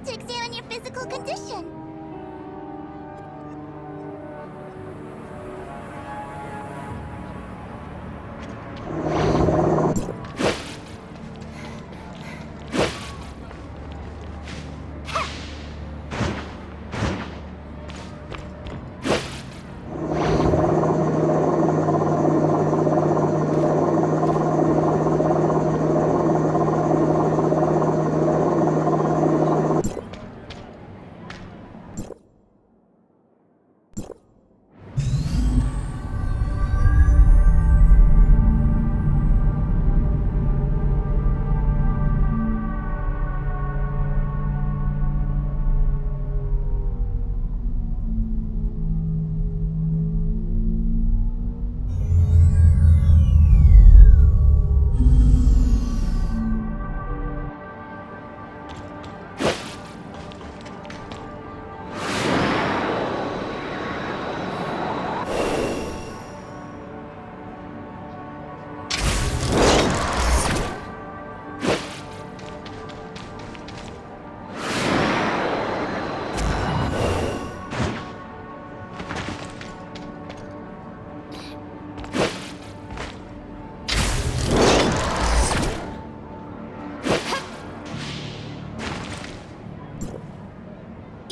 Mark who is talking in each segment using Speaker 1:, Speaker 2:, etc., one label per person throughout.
Speaker 1: need to examine your physical condition.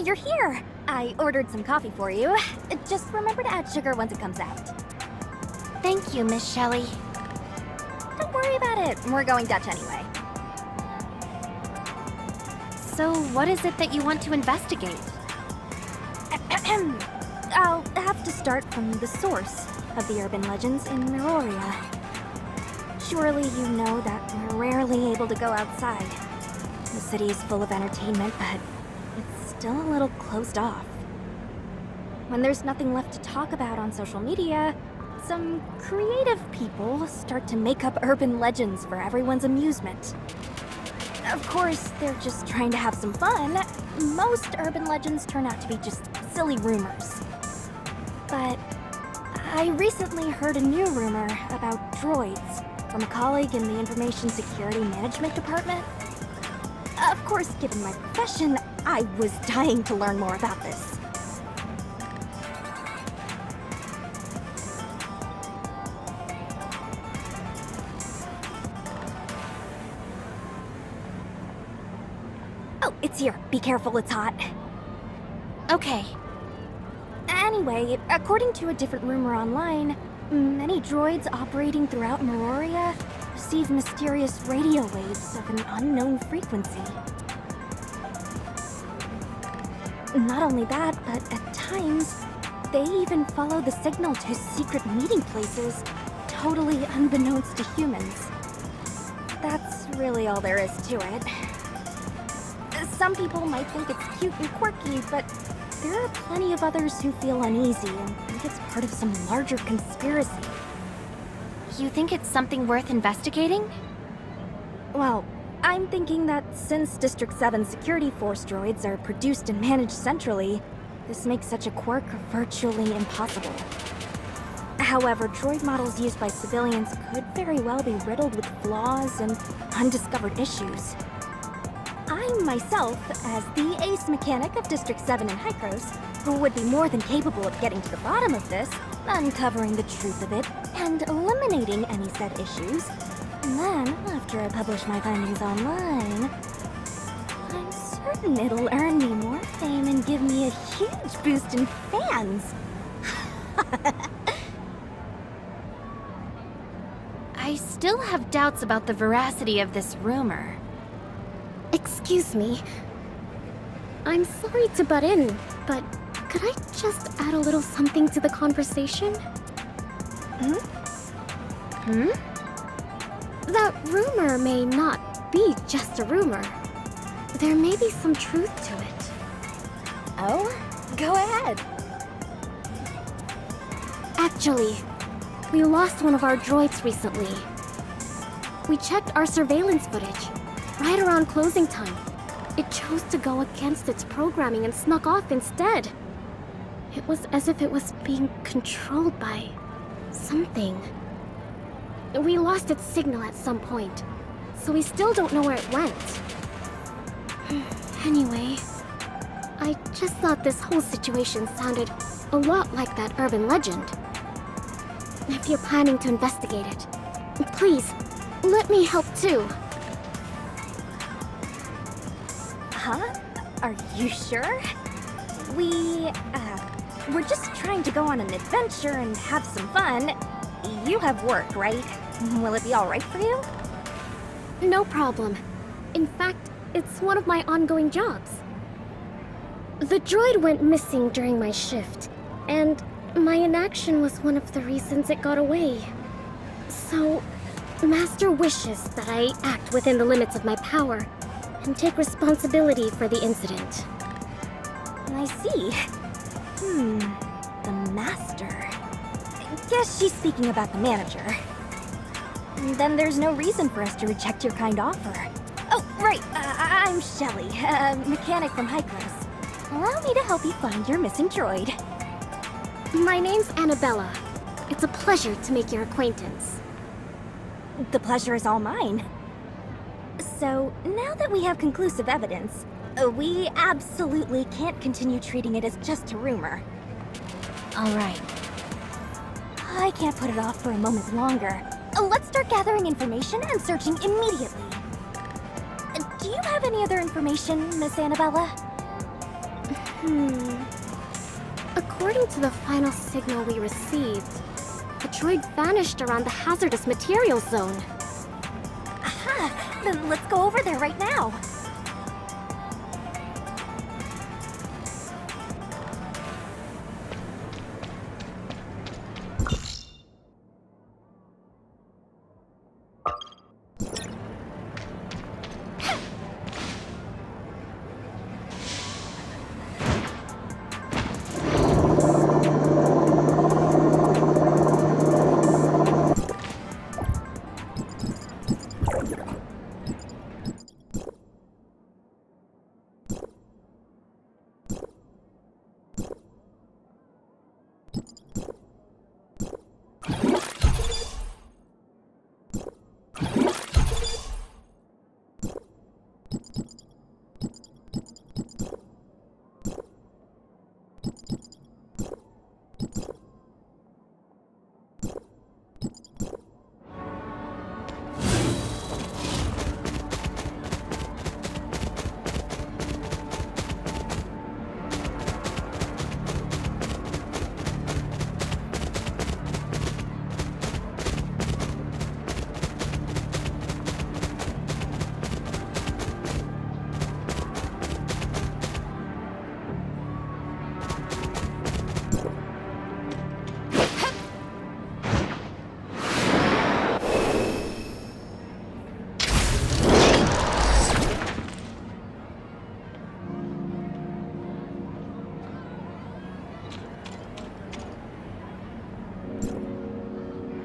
Speaker 1: You're here! I ordered some coffee for you. Just remember to add sugar once it comes out.
Speaker 2: Thank you, Miss Shelley.
Speaker 1: Don't worry about it. We're going Dutch anyway.
Speaker 2: So, what is it that you want to investigate?
Speaker 1: I'll have to start from the source of the urban legends in Miroria. Surely you know that we're rarely able to go outside. The city is full of entertainment, but it's still a little closed off. When there's nothing left to talk about on social media, some creative people start to make up urban legends for everyone's amusement. Of course, they're just trying to have some fun. Most urban legends turn out to be just silly rumors. But I recently heard a new rumor about droids from a colleague in the Information Security Management Department. Of course, given my profession, I was dying to learn more about this. Oh, it's here. Be careful, it's hot.
Speaker 2: Okay.
Speaker 1: Anyway, according to a different rumor online, many droids operating throughout Miroria receive mysterious radio waves of an unknown frequency. Not only that, but at times, they even follow the signal to secret meeting places, totally unbeknownst to humans. That's really all there is to it. Some people might think it's cute and quirky, but there are plenty of others who feel uneasy and think it's part of some larger conspiracy.
Speaker 2: You think it's something worth investigating?
Speaker 1: Well, I'm thinking that since District 7 security force droids are produced and managed centrally, this makes such a quirk virtually impossible. However, droid models used by civilians could very well be riddled with flaws and undiscovered issues. I myself, as the ace mechanic of District 7 in Hycros, would be more than capable of getting to the bottom of this, uncovering the truth of it, and eliminating any said issues. And then, after I publish my findings online, I'm certain it'll earn me more fame and give me a huge boost in fans.
Speaker 2: I still have doubts about the veracity of this rumor.
Speaker 3: Excuse me. I'm sorry to butt in, but could I just add a little something to the conversation? That rumor may not be just a rumor. There may be some truth to it.
Speaker 1: Oh? Go ahead.
Speaker 3: Actually, we lost one of our droids recently. We checked our surveillance footage. Right around closing time, it chose to go against its programming and snuck off instead. It was as if it was being controlled by something. We lost its signal at some point, so we still don't know where it went. Anyway, I just thought this whole situation sounded a lot like that urban legend. If you're planning to investigate it, please, let me help too.
Speaker 1: Huh? Are you sure? We're just trying to go on an adventure and have some fun. You have work, right? Will it be alright for you?
Speaker 3: No problem. In fact, it's one of my ongoing jobs. The droid went missing during my shift, and my inaction was one of the reasons it got away. So, Master wishes that I act within the limits of my power and take responsibility for the incident.
Speaker 1: I see. The Master. Guess she's speaking about the manager. Then there's no reason for us to reject your kind offer. Oh, right. I'm Shelly, a mechanic from Hycros. Allow me to help you find your missing droid.
Speaker 3: My name's Annabella. It's a pleasure to make your acquaintance.
Speaker 1: The pleasure is all mine. So, now that we have conclusive evidence, we absolutely can't continue treating it as just a rumor.
Speaker 2: Alright.
Speaker 1: I can't put it off for a moment longer. Let's start gathering information and searching immediately. Do you have any other information, Miss Annabella?
Speaker 3: According to the final signal we received, the droid vanished around the hazardous materials zone.
Speaker 1: Aha! Then let's go over there right now.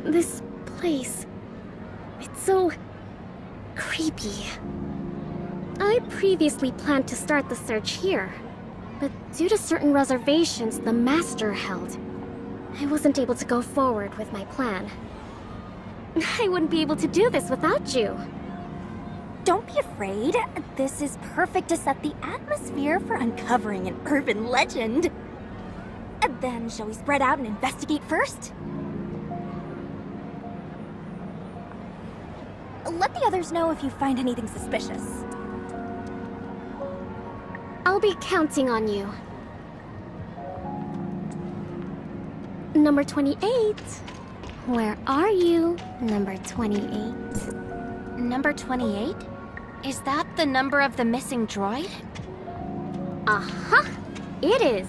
Speaker 3: This place... it's so... creepy. I previously planned to start the search here, but due to certain reservations the Master held, I wasn't able to go forward with my plan. I wouldn't be able to do this without you.
Speaker 1: Don't be afraid. This is perfect to set the atmosphere for uncovering an urban legend. And then, shall we spread out and investigate first? Let the others know if you find anything suspicious.
Speaker 3: I'll be counting on you. Number 28. Where are you, number 28?
Speaker 2: Number 28? Is that the number of the missing droid?
Speaker 3: Aha! It is.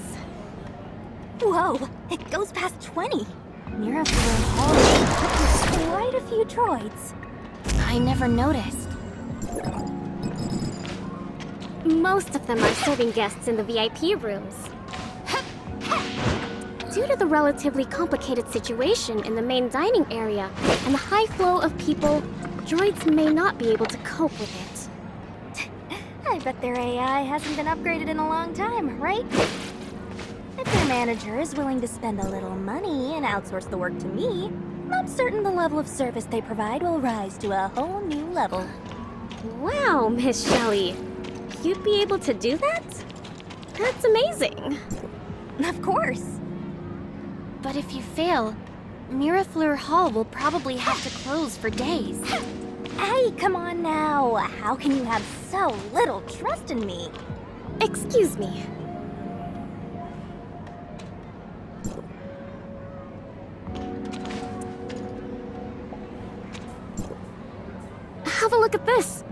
Speaker 1: Whoa, it goes past 20. Near us we're hauling quite a few droids.
Speaker 2: I never noticed.
Speaker 3: Most of them are serving guests in the VIP rooms. Due to the relatively complicated situation in the main dining area and the high flow of people, droids may not be able to cope with it.
Speaker 1: I bet their AI hasn't been upgraded in a long time, right? If your manager is willing to spend a little money and outsource the work to me, I'm certain the level of service they provide will rise to a whole new level.
Speaker 3: Wow, Miss Shelley. you'd be able to do that? That's amazing.
Speaker 1: Of course.
Speaker 2: But if you fail, Mirafleur Hall will probably have to close for days.
Speaker 1: Hey, come on now. How can you have so little trust in me?
Speaker 3: Excuse me. Have a look at this.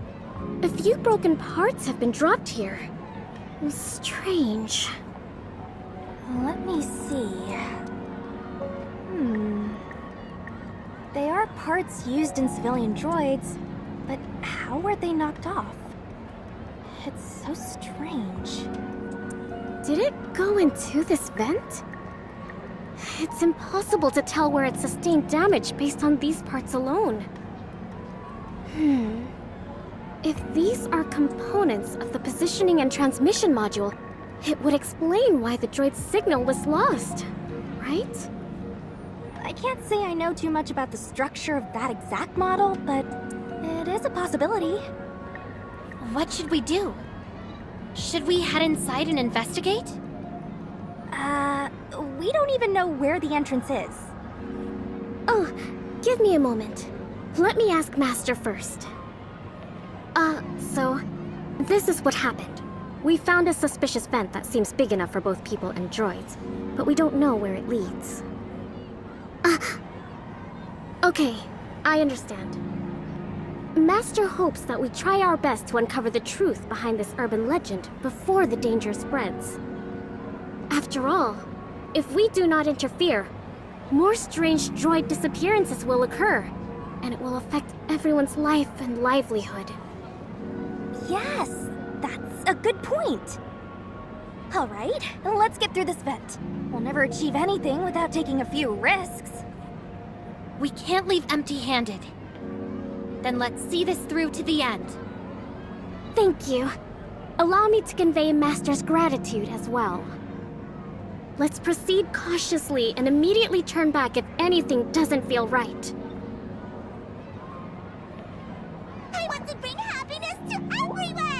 Speaker 3: A few broken parts have been dropped here. Strange.
Speaker 1: Let me see. They are parts used in civilian droids, but how were they knocked off? It's so strange.
Speaker 3: Did it go into this vent? It's impossible to tell where it sustained damage based on these parts alone. If these are components of the positioning and transmission module, it would explain why the droid's signal was lost, right?
Speaker 1: I can't say I know too much about the structure of that exact model, but it is a possibility.
Speaker 2: What should we do? Should we head inside and investigate?
Speaker 1: We don't even know where the entrance is.
Speaker 3: Oh, give me a moment. Let me ask Master first. So, this is what happened. We found a suspicious vent that seems big enough for both people and droids, but we don't know where it leads. Okay, I understand. Master hopes that we try our best to uncover the truth behind this urban legend before the danger spreads. After all, if we do not interfere, more strange droid disappearances will occur, and it will affect everyone's life and livelihood.
Speaker 1: Yes, that's a good point. All right, let's get through this vent. We'll never achieve anything without taking a few risks.
Speaker 2: We can't leave empty-handed. Then let's see this through to the end.
Speaker 3: Thank you. Allow me to convey Master's gratitude as well. Let's proceed cautiously and immediately turn back if anything doesn't feel right.
Speaker 1: I want to bring happiness to everyone!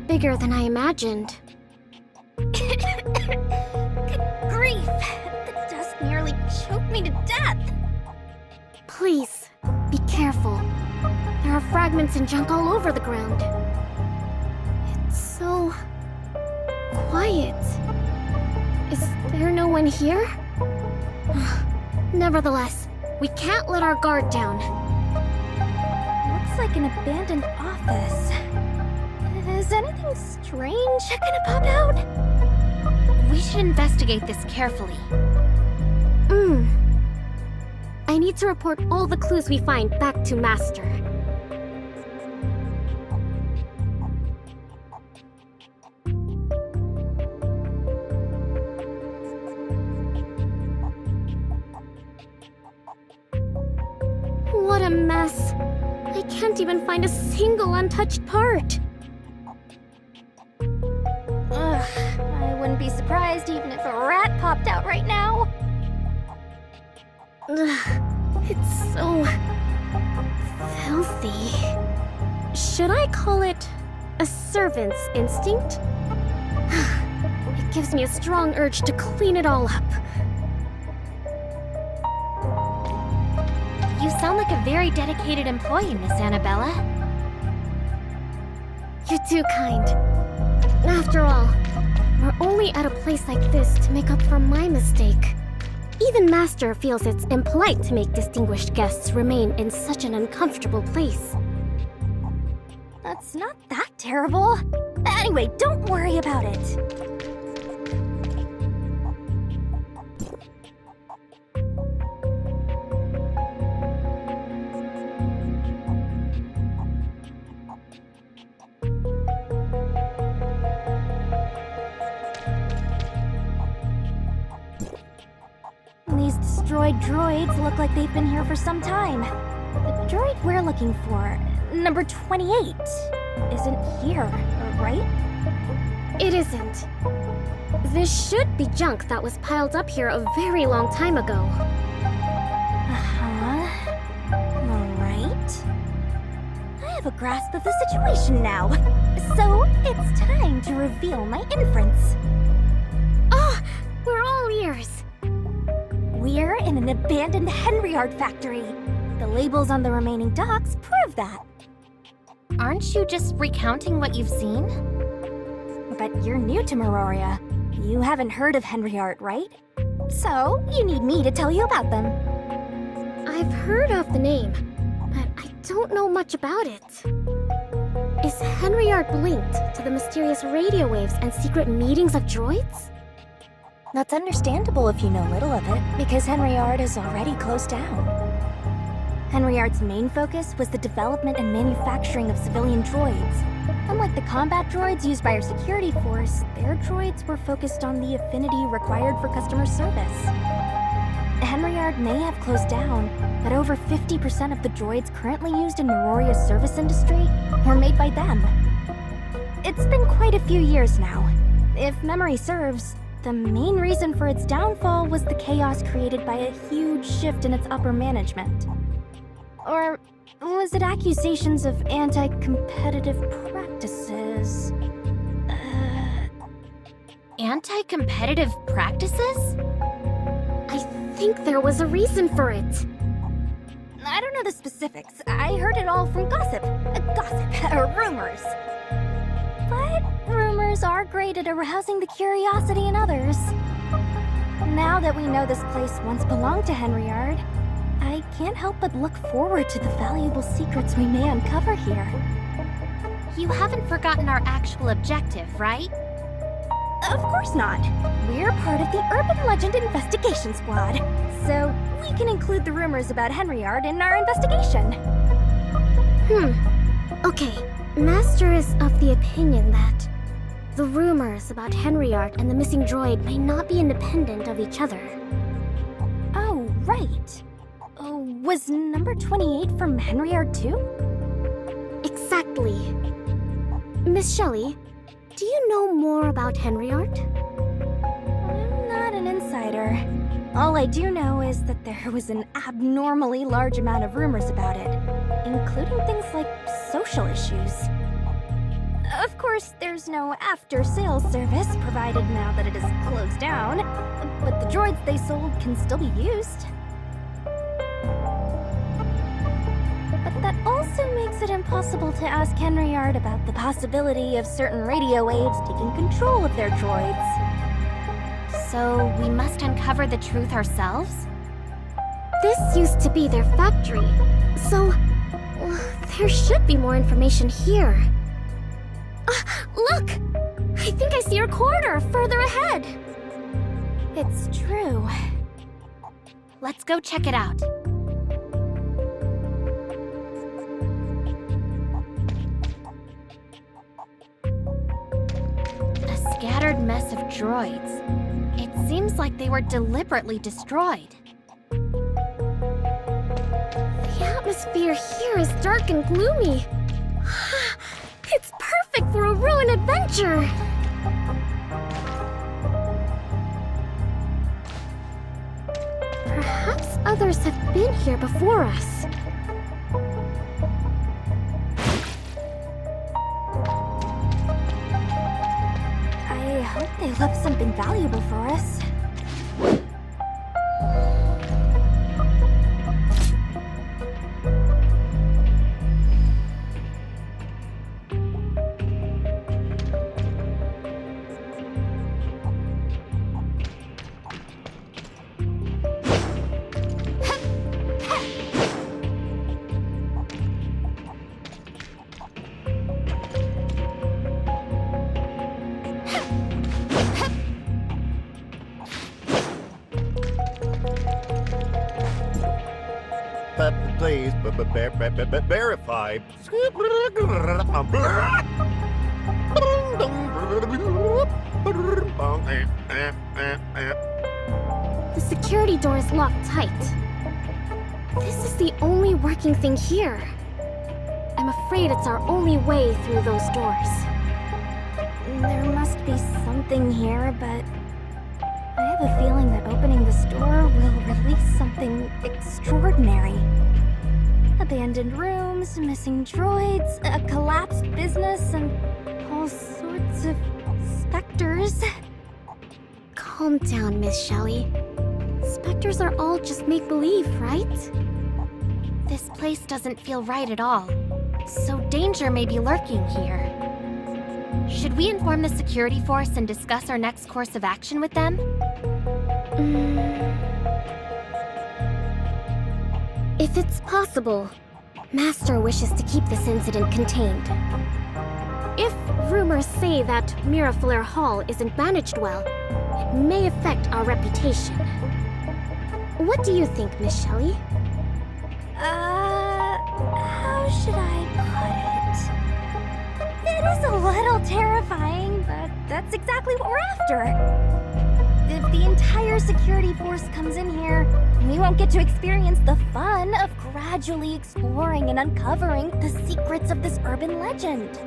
Speaker 3: Bigger than I imagined.
Speaker 1: Good grief! The dust nearly choked me to death!
Speaker 3: Please, be careful. There are fragments and junk all over the ground. It's so... quiet. Is there no one here? Nevertheless, we can't let our guard down.
Speaker 1: Looks like an abandoned office. Is anything strange gonna pop out?
Speaker 2: We should investigate this carefully.
Speaker 3: I need to report all the clues we find back to Master. What a mess. I can't even find a single untouched part.
Speaker 1: I wouldn't be surprised even if a rat popped out right now.
Speaker 3: It's so... filthy. Should I call it a servant's instinct? It gives me a strong urge to clean it all up.
Speaker 2: You sound like a very dedicated employee, Miss Annabella.
Speaker 3: You're too kind. After all, we're only at a place like this to make up for my mistake. Even Master feels it's impolite to make distinguished guests remain in such an uncomfortable place.
Speaker 1: That's not that terrible. Anyway, don't worry about it. droids look like they've been here for some time. The droid we're looking for, number 28, isn't here, right?
Speaker 3: It isn't. This should be junk that was piled up here a very long time ago.
Speaker 1: Uh-huh. Alright. I have a grasp of the situation now. So, it's time to reveal my inference.
Speaker 3: Oh, we're all ears.
Speaker 1: We're in an abandoned Henryard factory. The labels on the remaining docks prove that.
Speaker 2: Aren't you just recounting what you've seen?
Speaker 1: But you're new to Meroria. You haven't heard of Henryard, right? So, you need me to tell you about them.
Speaker 3: I've heard of the name, but I don't know much about it. Is Henryard linked to the mysterious radio waves and secret meetings of droids?
Speaker 1: That's understandable if you know little of it, because Henryard is already closed down. Henryard's main focus was the development and manufacturing of civilian droids. Unlike the combat droids used by our security force, their droids were focused on the affinity required for customer service. Henryard may have closed down, but over 50% of the droids currently used in Meroria's service industry were made by them. It's been quite a few years now. If memory serves, the main reason for its downfall was the chaos created by a huge shift in its upper management. Or was it accusations of anti-competitive practices?
Speaker 2: Anti-competitive practices?
Speaker 3: I think there was a reason for it.
Speaker 1: I don't know the specifics. I heard it all from gossip. Or rumors. But rumors are great at arousing the curiosity in others. Now that we know this place once belonged to Henryard, I can't help but look forward to the valuable secrets we may uncover here.
Speaker 2: You haven't forgotten our actual objective, right?
Speaker 1: Of course not. We're part of the Urban Legend Investigation Squad, so we can include the rumors about Henryard in our investigation.
Speaker 3: Okay, Master is of the opinion that the rumors about Henryard and the missing droid may not be independent of each other.
Speaker 1: Oh, right. Was number 28 from Henryard too?
Speaker 3: Exactly. Miss Shelley, do you know more about Henryard?
Speaker 1: I'm not an insider. All I do know is that there was an abnormally large amount of rumors about it, including things like social issues. Of course, there's no after-sales service provided now that it is closed down, but the droids they sold can still be used. But that also makes it impossible to ask Henryard about the possibility of certain radio waves taking control of their droids.
Speaker 2: So we must uncover the truth ourselves?
Speaker 3: This used to be their factory, so there should be more information here. Look! I think I see a corridor further ahead.
Speaker 1: It's true.
Speaker 2: Let's go check it out. A scattered mess of droids. It seems like they were deliberately destroyed.
Speaker 3: The atmosphere here is dark and gloomy. It's perfect for a ruin adventure! Perhaps others have been here before us.
Speaker 1: I hope they left something valuable for us.
Speaker 4: Please, verify.
Speaker 3: The security door is locked tight. This is the only working thing here. I'm afraid it's our only way through those doors.
Speaker 1: There must be something here, but I have a feeling that opening this door will release something extraordinary. Abandoned rooms, missing droids, a collapsed business, and all sorts of specters.
Speaker 3: Calm down, Miss Shelley. Specters are all just make-believe, right?
Speaker 2: This place doesn't feel right at all. So danger may be lurking here. Should we inform the security force and discuss our next course of action with them?
Speaker 3: If it's possible, Master wishes to keep this incident contained. If rumors say that Mirafleur Hall isn't managed well, it may affect our reputation. What do you think, Miss Shelley?
Speaker 1: How should I put it? It is a little terrifying, but that's exactly what we're after. If the entire security force comes in here, we won't get to experience the fun of gradually exploring and uncovering the secrets of this urban legend.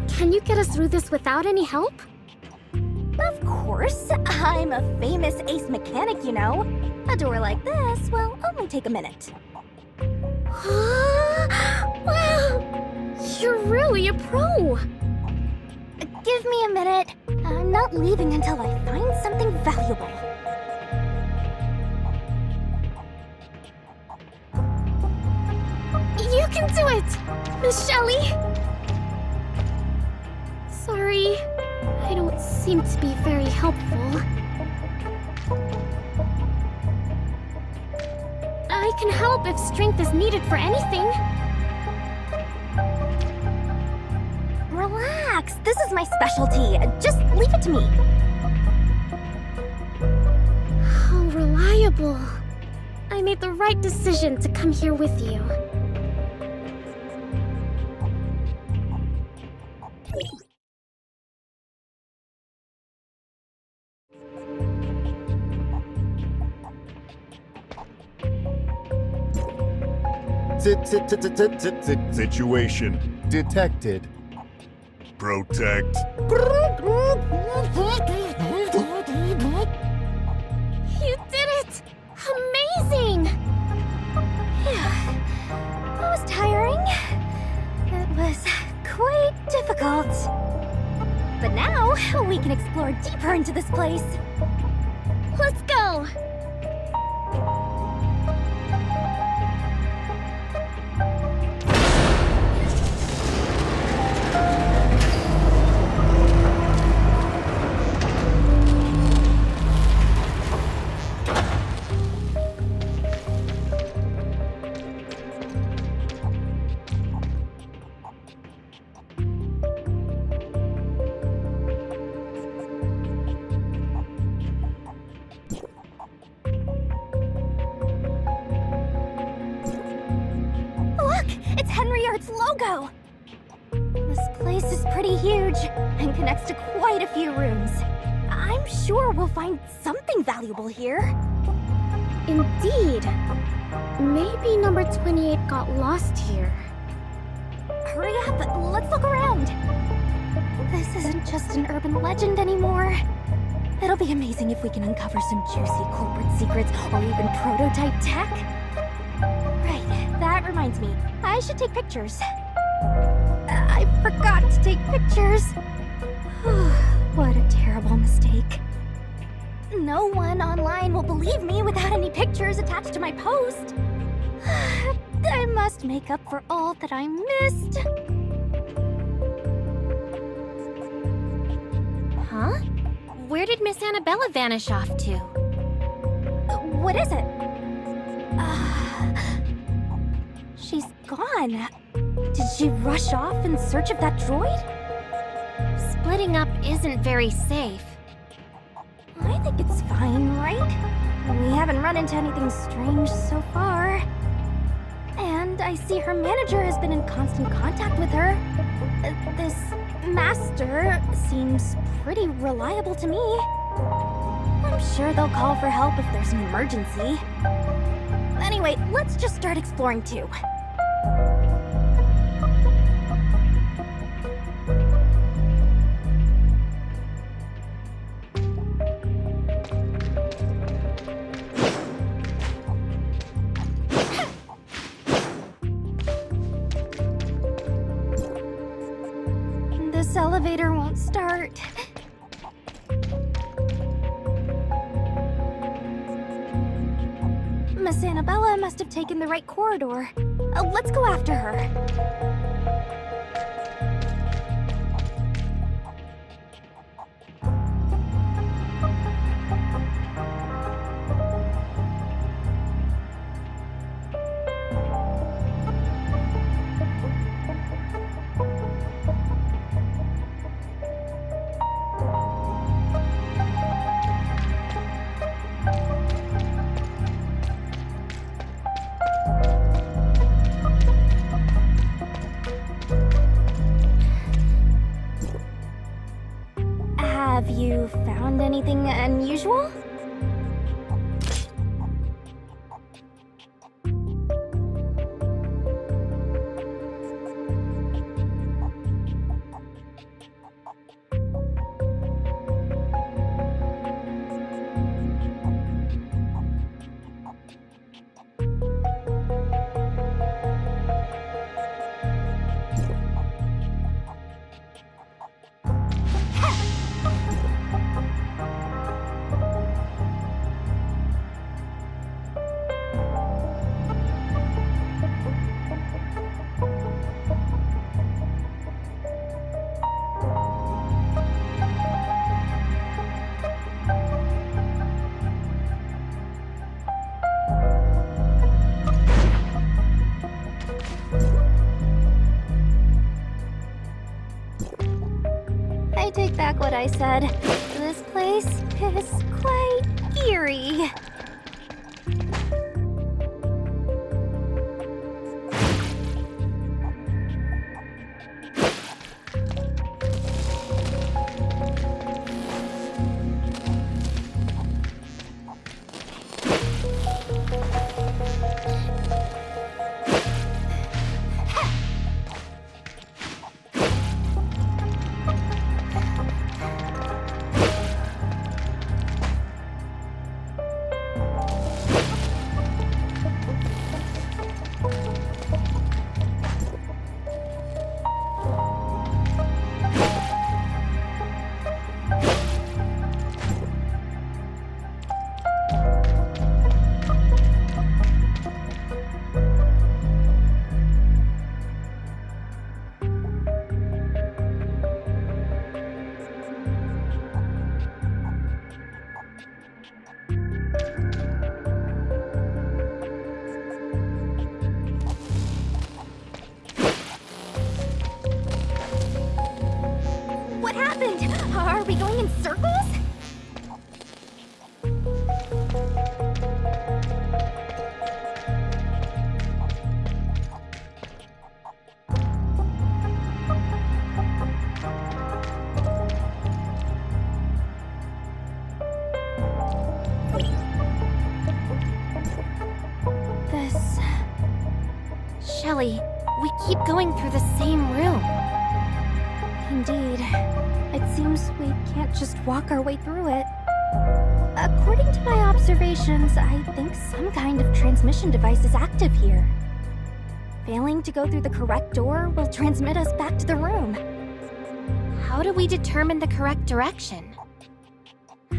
Speaker 3: Can you get us through this without any help?
Speaker 1: Of course, I'm a famous ace mechanic, you know. A door like this will only take a minute.
Speaker 3: Wow! You're really a pro!
Speaker 1: Give me a minute. I'm not leaving until I find something valuable.
Speaker 3: You can do it, Miss Shelley! Sorry, I don't seem to be very helpful. I can help if strength is needed for anything.
Speaker 1: Relax, this is my specialty. Just leave it to me.
Speaker 3: How reliable. I made the right decision to come here with you.
Speaker 4: Situation detected. Protect.
Speaker 3: You did it! Amazing!
Speaker 1: It was tiring. It was quite difficult. But now, we can explore deeper into this place.
Speaker 3: Let's go!
Speaker 1: Logo! This place is pretty huge and connects to quite a few rooms. I'm sure we'll find something valuable here.
Speaker 3: Indeed. Maybe number 28 got lost here.
Speaker 1: Hurry up, let's look around. This isn't just an urban legend anymore. It'll be amazing if we can uncover some juicy corporate secrets or even prototype tech. Right, that reminds me. I should take pictures. I forgot to take pictures. What a terrible mistake. No one online will believe me without any pictures attached to my post. I must make up for all that I missed.
Speaker 2: Huh? Where did Miss Annabella vanish off to?
Speaker 1: What is it? She's gone. Did she rush off in search of that droid?
Speaker 2: Splitting up isn't very safe.
Speaker 1: I think it's fine, right? We haven't run into anything strange so far. And I see her manager has been in constant contact with her. This master seems pretty reliable to me. I'm I'm sure they'll call for help if there's an emergency. Anyway, let's just start exploring too. This elevator won't start. Miss Annabella must have taken the right corridor. Let's go after her. Have you found anything unusual? I take back what I said. This place is quite eerie. What happened? Are we going in circles? This...
Speaker 2: Shelly, we keep going through the same room.
Speaker 1: Indeed. It seems we can't just walk our way through it. According to my observations, I think some kind of transmission device is active here. Failing to go through the correct door will transmit us back to the room.
Speaker 2: How do we determine the correct direction?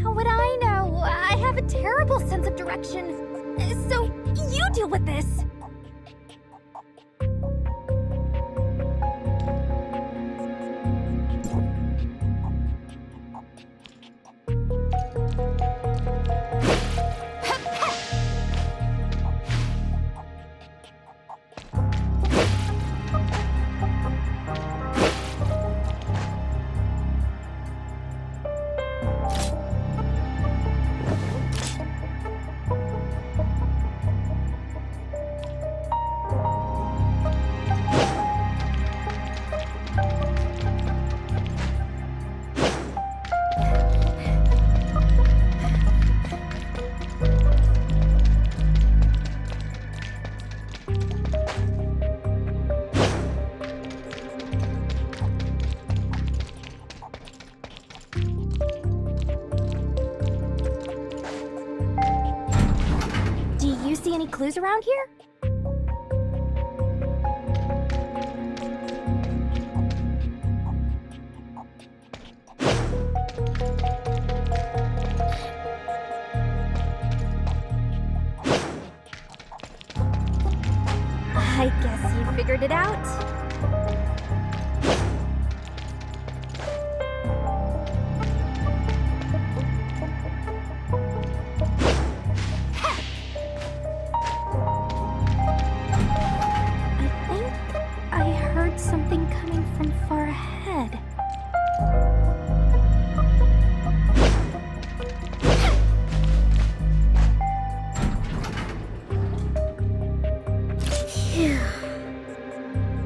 Speaker 1: How would I know? I have a terrible sense of direction. So, you deal with this. clues around here? I guess you figured it out. I think I heard something coming from far ahead.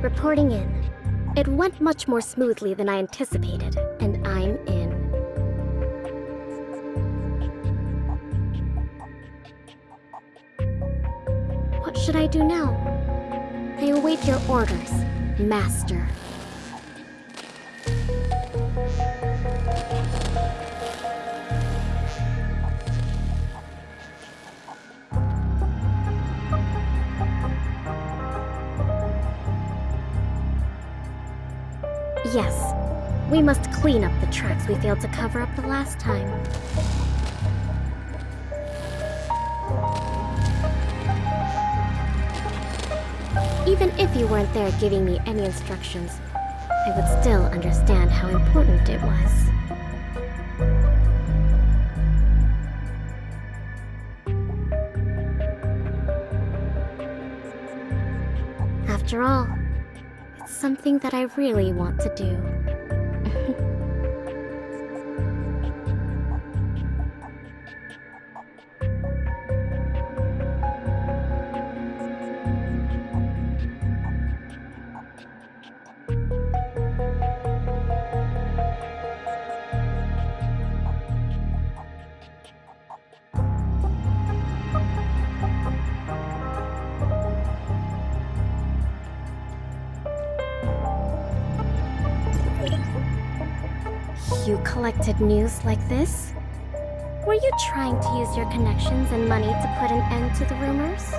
Speaker 3: Reporting in. It went much more smoothly than I anticipated, and I'm in. What should I do now? I await your orders, Master. Yes, we must clean up the tracks we failed to cover up the last time. Even if you weren't there giving me any instructions, I would still understand how important it was. After all, it's something that I really want to do. You collected news like this? Were you trying to use your connections and money to put an end to the rumors?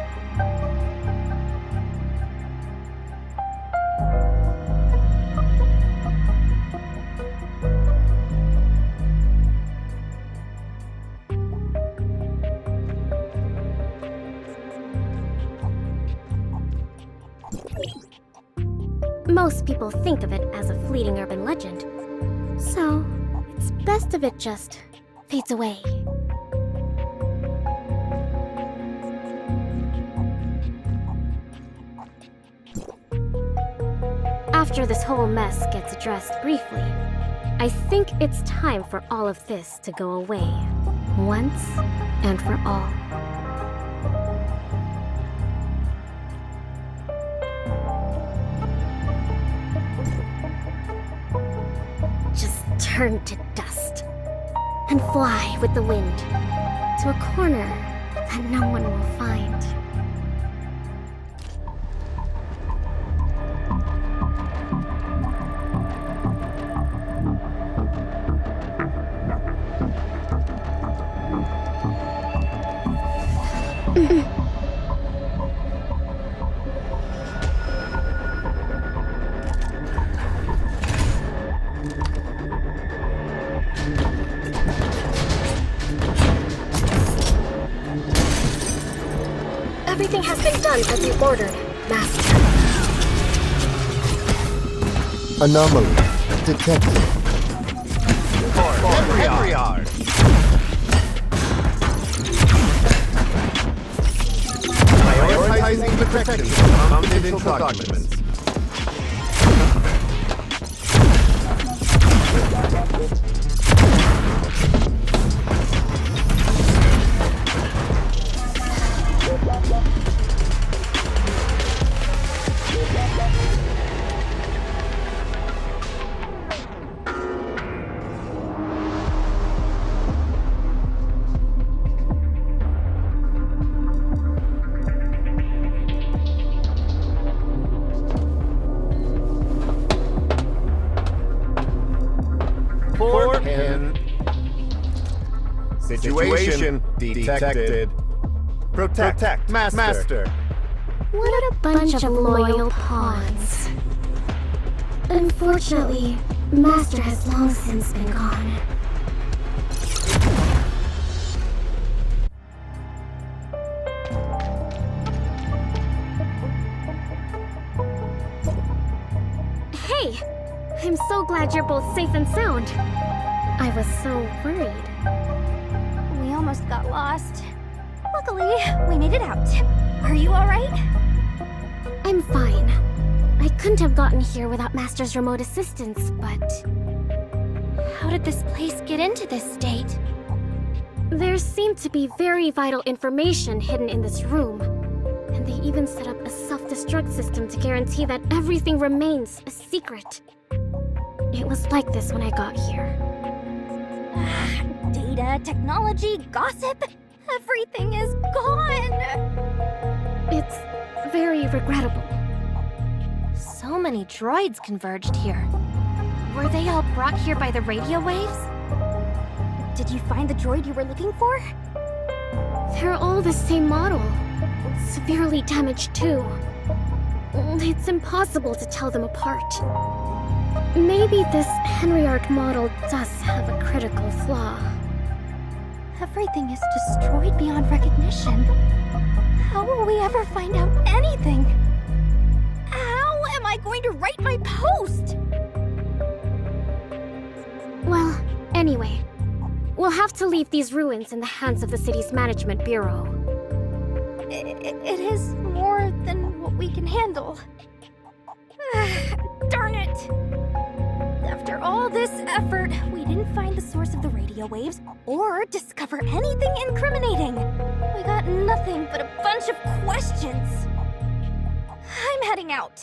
Speaker 3: Most people think of it as a fleeting urban legend, so it's best if it just fades away. After this whole mess gets addressed briefly, I think it's time for all of this to go away, once and for all. Just turn to dust and fly with the wind to a corner that no one will find. Everything has been done as you ordered, Master.
Speaker 4: Anomaly detected.
Speaker 5: Henriard!
Speaker 4: Prioritizing the protection of confidential documents. Situation detected. Protect. Master.
Speaker 3: What a bunch of loyal pawns. Unfortunately, Master has long since been gone. Hey! I'm so glad you're both safe and sound. I was so worried.
Speaker 1: We almost got lost. Luckily, we made it out. Are you alright?
Speaker 3: I'm fine. I couldn't have gotten here without Master's remote assistance, but...
Speaker 2: How did this place get into this state?
Speaker 3: There seemed to be very vital information hidden in this room. And they even set up a self-destruct system to guarantee that everything remains a secret. It was like this when I got here.
Speaker 1: Data, technology, gossip, everything is gone!
Speaker 3: It's very regrettable.
Speaker 2: So many droids converged here. Were they all brought here by the radio waves?
Speaker 1: Did you find the droid you were looking for?
Speaker 3: They're all the same model. Severely damaged too. It's impossible to tell them apart. Maybe this Henriart model does have a critical flaw.
Speaker 1: Everything is destroyed beyond recognition. How will we ever find out anything? How am I going to write my post?
Speaker 3: Well, anyway, we'll have to leave these ruins in the hands of the city's management bureau.
Speaker 1: It is more than what we can handle. Darn it! After all this effort, we didn't find the source of the radio waves or discover anything incriminating. We got nothing but a bunch of questions. I'm heading out.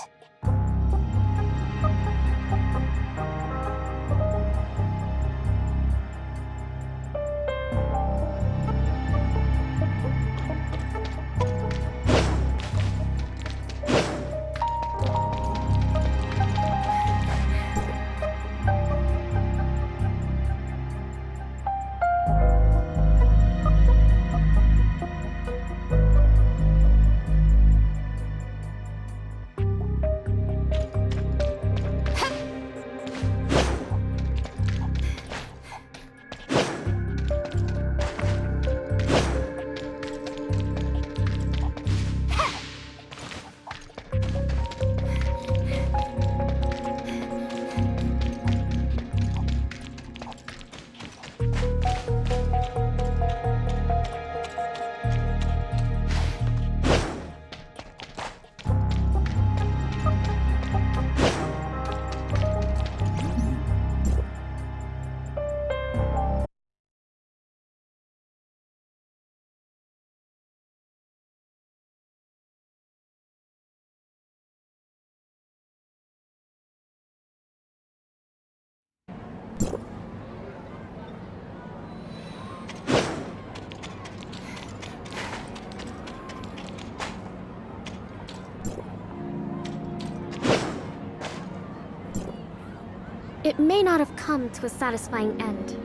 Speaker 3: It may not have come to a satisfying end,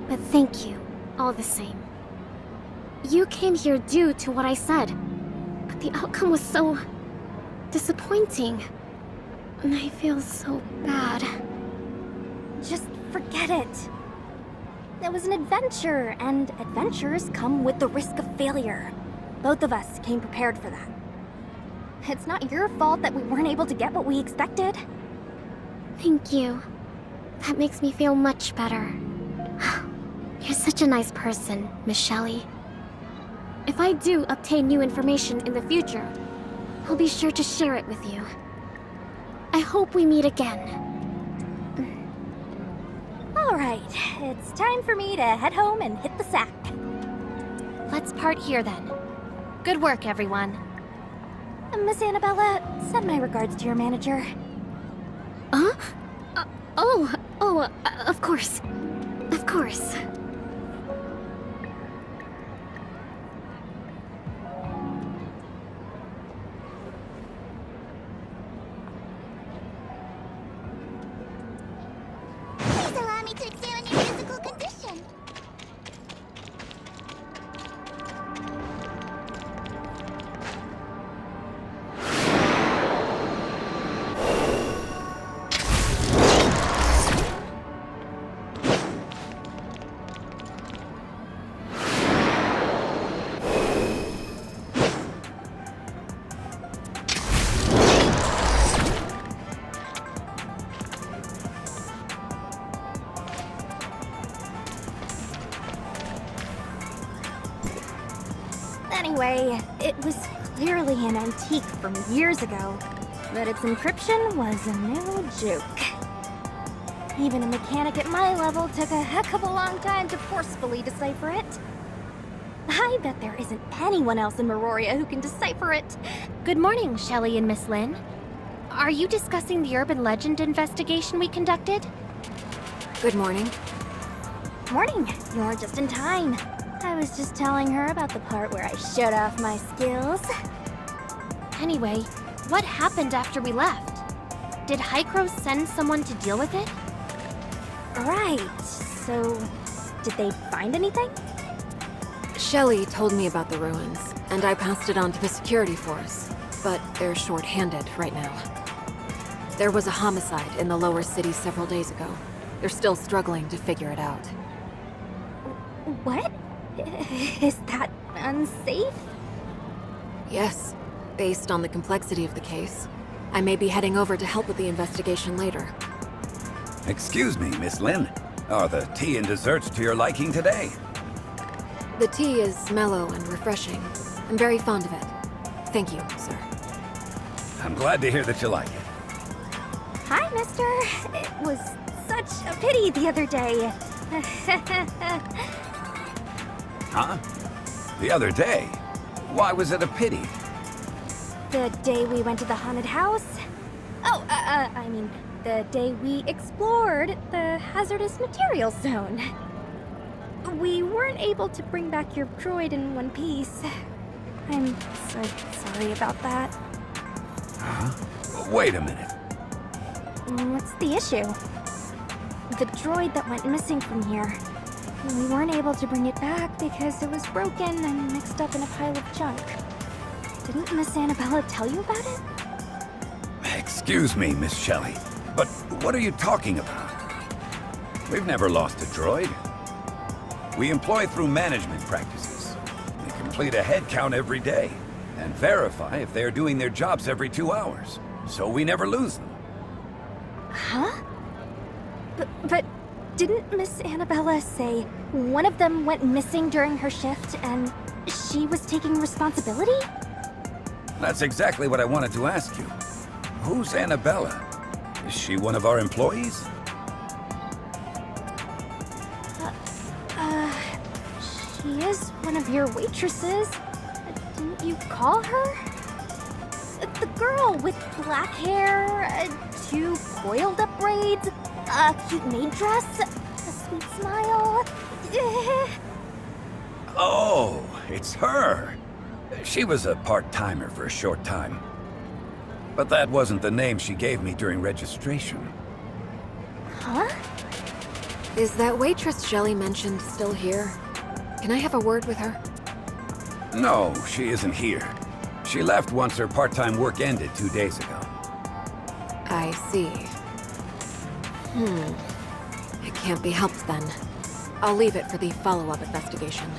Speaker 3: but thank you, all the same. You came here due to what I said, but the outcome was so... disappointing. And I feel so bad.
Speaker 1: Just forget it. It was an adventure, and adventures come with the risk of failure. Both of us came prepared for that. It's not your fault that we weren't able to get what we expected.
Speaker 3: Thank you. That makes me feel much better. You're such a nice person, Miss Shelley. If I do obtain new information in the future, I'll be sure to share it with you. I hope we meet again.
Speaker 1: Alright, it's time for me to head home and hit the sack.
Speaker 2: Let's part here then. Good work, everyone.
Speaker 1: Miss Annabella, send my regards to your manager.
Speaker 3: Huh? Of course. Of course.
Speaker 5: Please allow me to examine your physical condition.
Speaker 1: Anyway, it was clearly an antique from years ago, but its encryption was no joke. Even a mechanic at my level took a heck of a long time to forcefully decipher it. I bet there isn't anyone else in Meroria who can decipher it.
Speaker 2: Good morning, Shelley and Miss Lynn. Are you discussing the urban legend investigation we conducted?
Speaker 3: Good morning.
Speaker 1: Morning, you're just in time. I was just telling her about the part where I showed off my skills.
Speaker 2: Anyway, what happened after we left? Did Hycros send someone to deal with it?
Speaker 1: Right, so did they find anything?
Speaker 3: Shelley told me about the ruins, and I passed it on to the security force, but they're short-handed right now. There was a homicide in the lower city several days ago. They're still struggling to figure it out.
Speaker 1: What? Is that unsafe?
Speaker 3: Yes, based on the complexity of the case. I may be heading over to help with the investigation later.
Speaker 6: Excuse me, Miss Lynn. Are the tea and desserts to your liking today?
Speaker 3: The tea is mellow and refreshing. I'm very fond of it. Thank you, sir.
Speaker 6: I'm glad to hear that you like it.
Speaker 1: Hi, mister. It was such a pity the other day.
Speaker 6: Huh? The other day? Why was it a pity?
Speaker 1: The day we went to the haunted house? Oh, I mean, the day we explored the hazardous materials zone. We weren't able to bring back your droid in one piece. I'm so sorry about that.
Speaker 6: Huh? Wait a minute.
Speaker 1: What's the issue? The droid that went missing from here. We weren't able to bring it back because it was broken and mixed up in a pile of junk. Didn't Miss Annabella tell you about it?
Speaker 6: Excuse me, Miss Shelley, but what are you talking about? We've never lost a droid. We employ through management practices. We complete a head count every day and verify if they're doing their jobs every 2 hours, so we never lose them.
Speaker 1: Huh? But didn't Miss Annabella say one of them went missing during her shift and she was taking responsibility?
Speaker 6: That's exactly what I wanted to ask you. Who's Annabella? Is she one of our employees?
Speaker 1: She is one of your waitresses. Didn't you call her? The girl with black hair, 2 coiled up braids, a cute maid dress, a sweet smile.
Speaker 6: Oh, it's her. She was a part-timer for a short time. But that wasn't the name she gave me during registration.
Speaker 1: Huh?
Speaker 3: Is that waitress Shelley mentioned still here? Can I have a word with her?
Speaker 6: No, she isn't here. She left once her part-time work ended 2 days ago.
Speaker 3: I see. It can't be helped then. I'll leave it for the follow-up investigation.